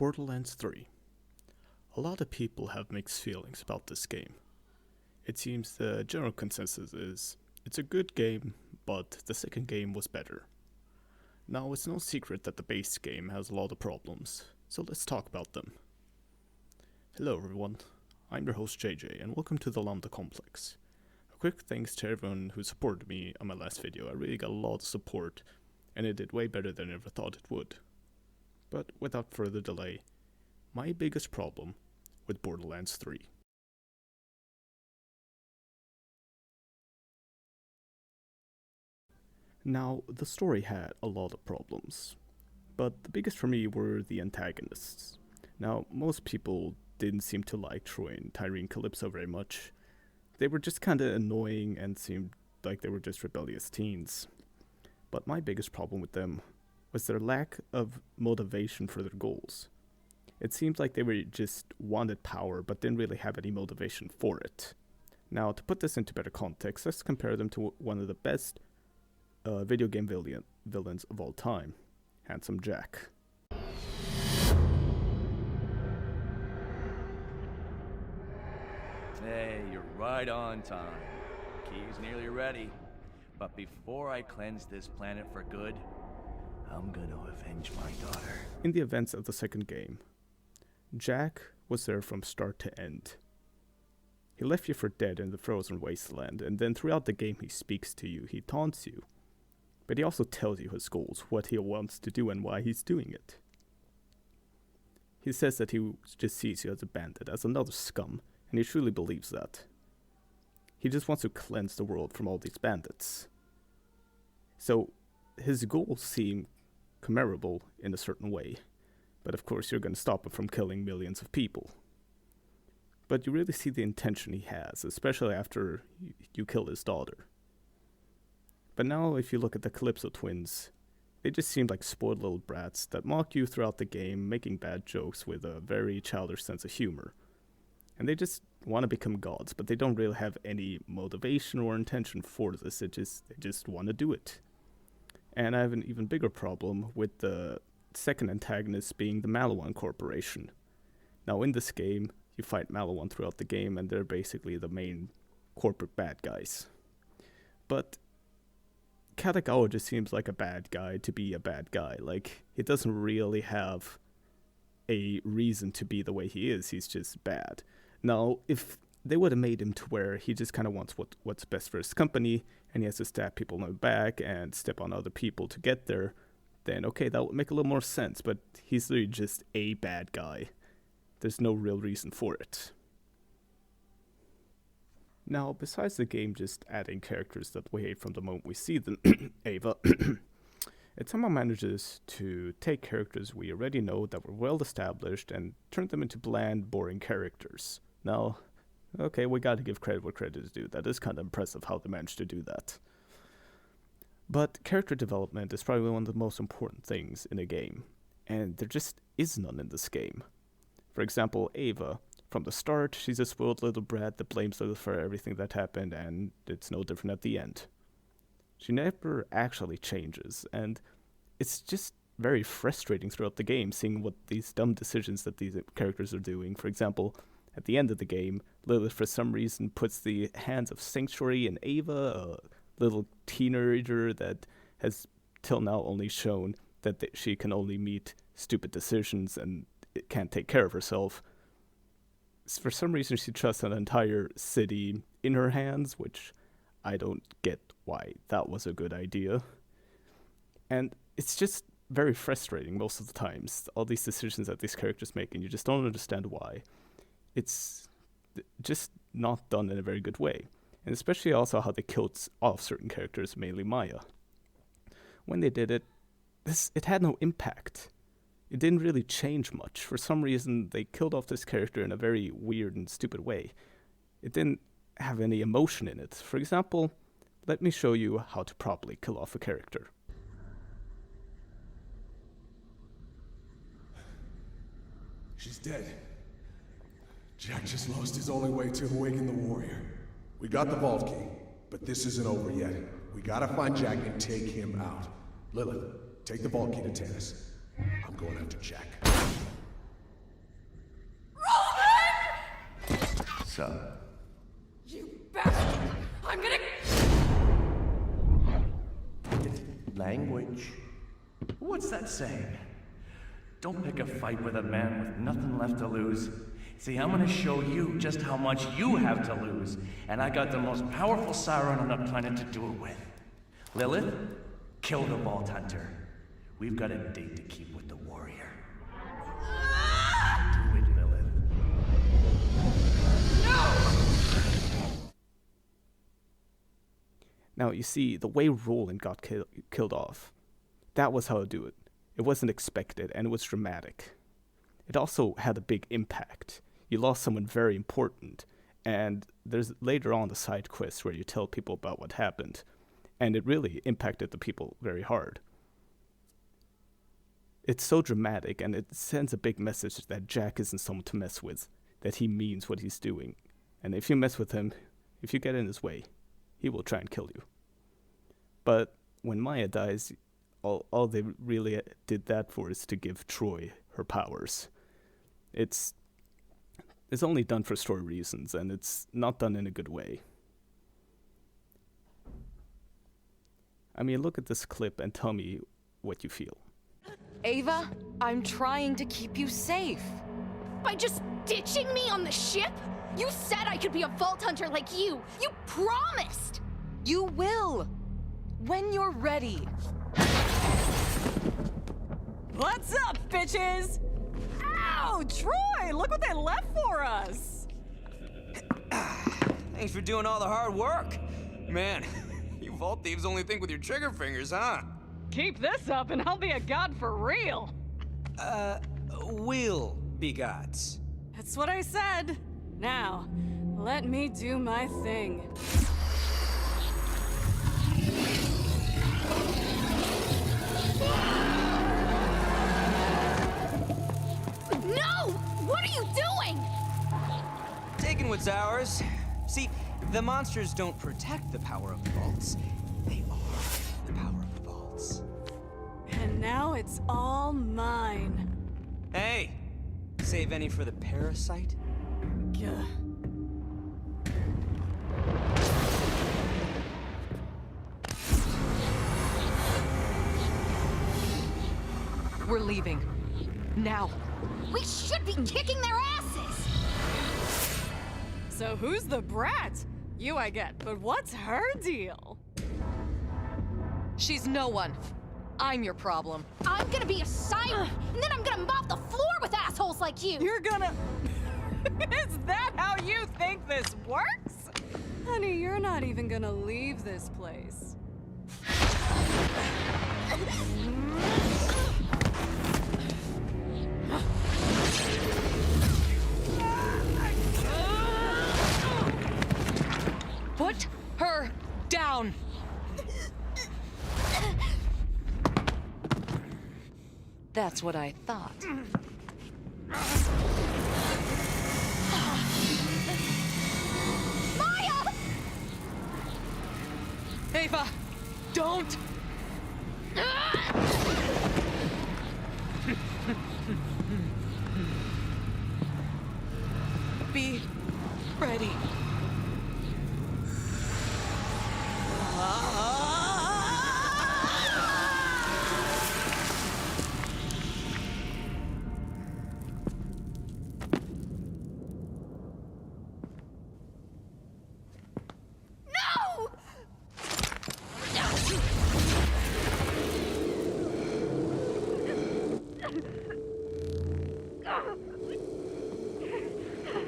Borderlands 3. A lot of people have mixed feelings about this game. It seems the general consensus is, it's a good game, but the second game was better. Now, it's no secret that the base game has a lot of problems, so let's talk about them. Hello everyone, I'm your host JJ, and welcome to the Lambda complex. A quick thanks to everyone who supported me on my last video. I really got a lot of support, and it did way better than I ever thought it would. But without further delay, my biggest problem with Borderlands 3. Now, the story had a lot of problems, but the biggest for me were the antagonists. Now, most people didn't seem to like Troy and Tyrene Calypso very much. They were just kinda annoying and seemed like they were just rebellious teens. But my biggest problem with them was their lack of motivation for their goals. It seemed like they were just wanted power, but didn't really have any motivation for it. Now, to put this into better context, let's compare them to one of the best video game villains of all time, Handsome Jack. Hey, you're right on time. Key's nearly ready. But before I cleanse this planet for good, I'm gonna avenge my daughter. In the events of the second game, Jack was there from start to end. He left you for dead in the frozen wasteland, and then throughout the game he speaks to you, he taunts you. But he also tells you his goals, what he wants to do and why he's doing it. He says that he just sees you as a bandit, as another scum, and he truly believes that. He just wants to cleanse the world from all these bandits. So, his goals seem comparable in a certain way, but of course you're going to stop him from killing millions of people. But you really see the intention he has, especially after you kill his daughter. But now if you look at the Calypso twins, they just seem like spoiled little brats that mock you throughout the game, making bad jokes with a very childish sense of humor. And they just want to become gods, but they don't really have any motivation or intention for this, they just want to do it. And I have an even bigger problem with the second antagonist being the Malawan Corporation. Now in this game, you fight Malawan throughout the game, and they're basically the main corporate bad guys. But Katagawa just seems like a bad guy to be a bad guy. Like, he doesn't really have a reason to be the way he is, he's just bad. Now, if they would have made him to where he just kind of wants what's best for his company, and he has to stab people in the back and step on other people to get there, then okay, that would make a little more sense, but he's literally just a bad guy. There's no real reason for it. Now, besides the game just adding characters that we hate from the moment we see them, Ava, it somehow manages to take characters we already know that were well established and turn them into bland, boring characters. Now, okay, we gotta give credit where credit is due. That is kind of impressive how they managed to do that. But character development is probably one of the most important things in a game, and there just is none in this game. For example, Ava, from the start, she's a spoiled little brat that blames others for everything that happened, and it's no different at the end. She never actually changes, and it's just very frustrating throughout the game seeing what these dumb decisions that these characters are doing. For example, at the end of the game, Lilith for some reason puts the hands of Sanctuary in Ava, a little teenager that has till now only shown that she can only meet stupid decisions and can't take care of herself. For some reason she trusts an entire city in her hands, which I don't get why that was a good idea. And it's just very frustrating most of the times, all these decisions that these characters make, and you just don't understand why. It's just not done in a very good way. And especially also how they killed off certain characters, mainly Maya. When they did it, it had no impact. It didn't really change much. For some reason, they killed off this character in a very weird and stupid way. It didn't have any emotion in it. For example, let me show you how to properly kill off a character. She's dead. Jack just lost his only way to awaken the warrior. We got the vault key, but this isn't over yet. We gotta find Jack and take him out. Lilith, take the vault key to Tannis. I'm going after Jack. up? You bastard! I'm gonna... Language. What's that saying? Don't pick a fight with a man with nothing left to lose. See, I'm gonna show you just how much you have to lose. And I got the most powerful siren on the planet to do it with. Lilith, kill the Vault Hunter. We've got a date to keep with the warrior. Do it, Lilith. Now, you see, the way Roland got killed off, that was how to do it. It wasn't expected, and it was dramatic. It also had a big impact. You lost someone very important, and there's later on the side quest where you tell people about what happened, and it really impacted the people very hard. It's so dramatic, and it sends a big message that Jack isn't someone to mess with, that he means what he's doing, and if you mess with him, if you get in his way, he will try and kill you. But when Maya dies, all they really did that for is to give Troy her powers. It's only done for story reasons, and it's not done in a good way. I mean, look at this clip and tell me what you feel. Ava, I'm trying to keep you safe. By just ditching me on the ship? You said I could be a Vault Hunter like you! You promised! You will! When you're ready. What's up, bitches? Ow, Troy, look what they left for us. Thanks for doing all the hard work. Man, you vault thieves only think with your trigger fingers, huh? Keep this up and I'll be a god for real. Will be gods. That's what I said. Now, let me do my thing. No! What are you doing? Taking what's ours. See, the monsters don't protect the power of the vaults. They are the power of the vaults. And now it's all mine. Hey, save any for the parasite? Gah. We're leaving. Now. We should be kicking their asses! So who's the brat? You I get, but what's her deal? She's no one. I'm your problem. I'm gonna be a siren, and then I'm gonna mop the floor with assholes like you! You're gonna... Is that how you think this works? Honey, you're not even gonna leave this place. Put her down. That's what I thought. Maya! Ava, don't! Be ready. No!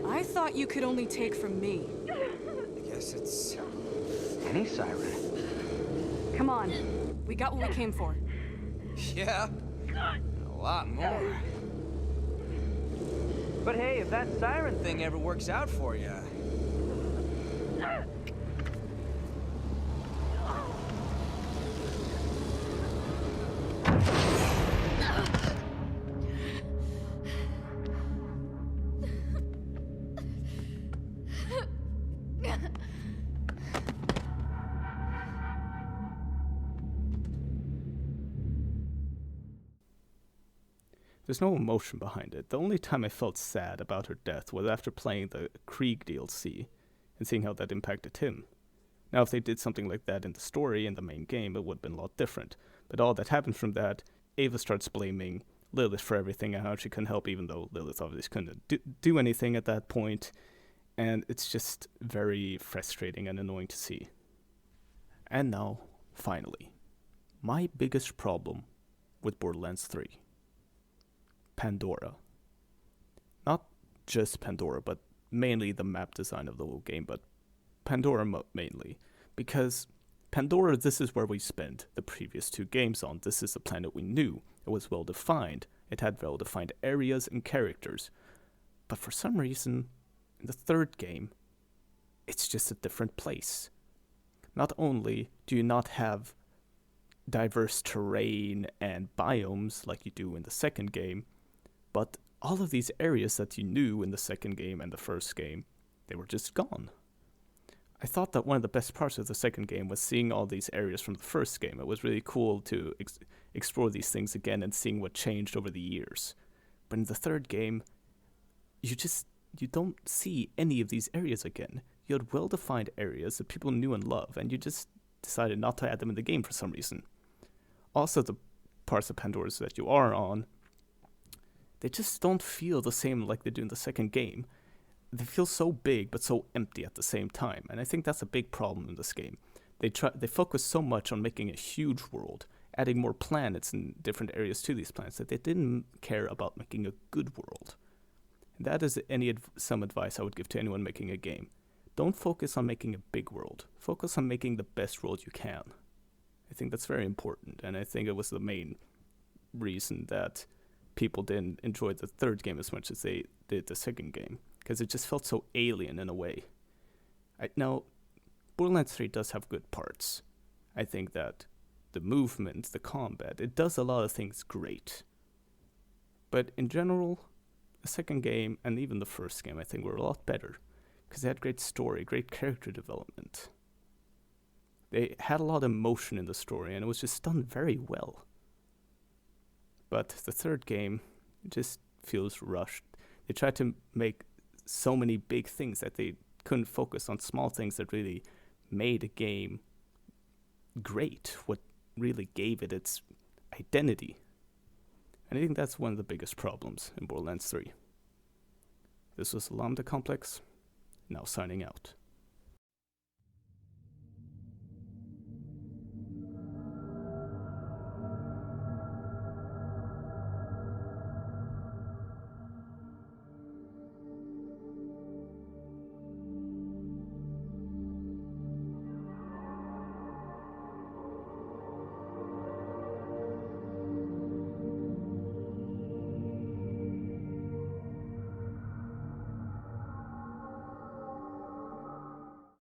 I thought you could only take from me. I guess it's any siren. Come on. We got what we came for. Yeah, a lot more. But hey, if that siren thing ever works out for you. There's no emotion behind it. The only time I felt sad about her death was after playing the Krieg DLC and seeing how that impacted him. Now, if they did something like that in the story, in the main game, it would have been a lot different. But all that happened from that, Ava starts blaming Lilith for everything and how she couldn't help, even though Lilith obviously couldn't do anything at that point. And it's just very frustrating and annoying to see. And now, finally, my biggest problem with Borderlands 3. Pandora. Not just Pandora, but mainly the map design of the whole game, but Pandora mainly. Because Pandora, this is where we spent the previous 2 games on. This is the planet we knew. It was well defined. It had well defined areas and characters. But for some reason, in the 3rd game, it's just a different place. Not only do you not have diverse terrain and biomes like you do in the 2nd game, but all of these areas that you knew in the 2nd game and the 1st game, they were just gone. I thought that one of the best parts of the 2nd game was seeing all these areas from the 1st game. It was really cool to explore these things again and seeing what changed over the years. But in the 3rd game, you don't see any of these areas again. You had well-defined areas that people knew and loved, and you just decided not to add them in the game for some reason. Also, the parts of Pandora's that you are on, they just don't feel the same like they do in the 2nd game. They feel so big but so empty at the same time, and I think that's a big problem in this game. They focus so much on making a huge world, adding more planets and different areas to these planets, that they didn't care about making a good world. And that is some advice I would give to anyone making a game. Don't focus on making a big world. Focus on making the best world you can. I think that's very important, and I think it was the main reason that people didn't enjoy the 3rd game as much as they did the 2nd game, because it just felt so alien in a way. Now, Borderlands 3 does have good parts. I think that the movement, the combat, it does a lot of things great. But in general, the 2nd game and even the 1st game, I think, were a lot better, because they had great story, great character development. They had a lot of emotion in the story, and it was just done very well. But the 3rd game just feels rushed. They tried to make so many big things that they couldn't focus on small things that really made a game great, what really gave it its identity. And I think that's one of the biggest problems in Borderlands 3. This was Lambda Complex, now signing out.